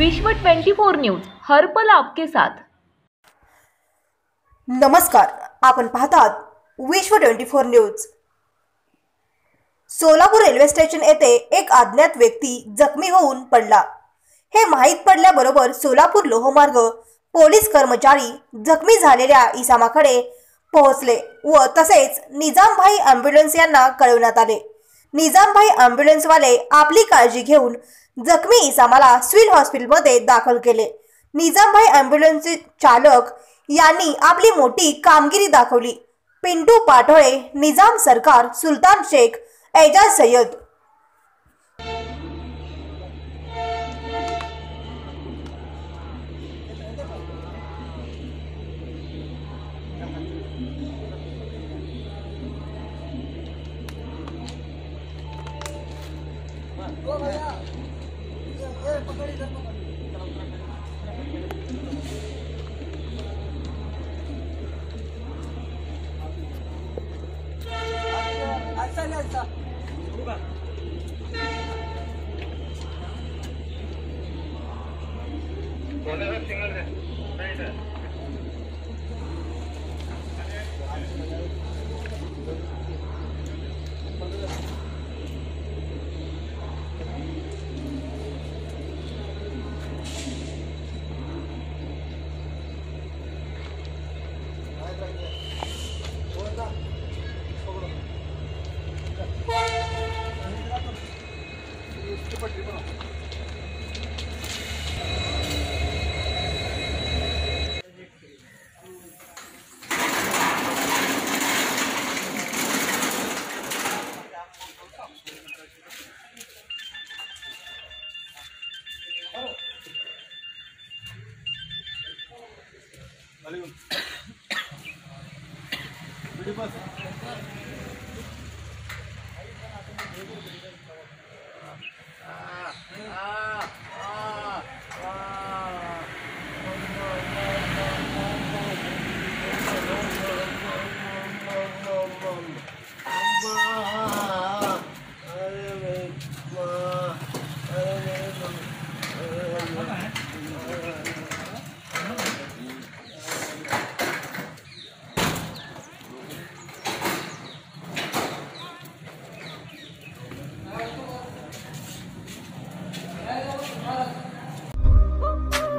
विश्व 24 न्यूज हर पल आपके साथ। नमस्कार, आपण पाहतात विश्व 24 न्यूज। सोलापूर रेल्वे स्टेशन येथे एक अज्ञात व्यक्ती जखमी होऊन पडला। हे माहित पडल्याबरोबर सोलापूर लोहमार्ग पोलीस कर्मचारी जखमी झालेल्या इसमाकडे पोहोचले व तसेच निजामभाई ॲम्ब्युलन्स यांना कळवण्यात आले। निजामभाई ॲम्ब्युलन्सवाले आपली काळजी घेऊन जखमी इसमाला सिव्हिल हॉस्पिटलमध्ये दाखल केले। निजामभाई ॲम्ब्युलन्सचे चालक यांनी आपली मोठी कामगिरी दाखवली। पिंटू पाटोळे, निजाम सरकार, सुलतान शेख, एजाज सय्यद।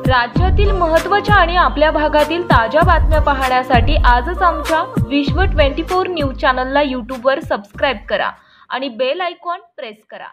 राज्यातील महत्त्वाच्या आणि आपल्या भागातील ताज्या बातम्या पाहण्यासाठी आजच आमच्या विश्व 24 न्यूज चॅनलला YouTube वर सबस्क्राइब करा आणि बेल आयकॉन प्रेस करा।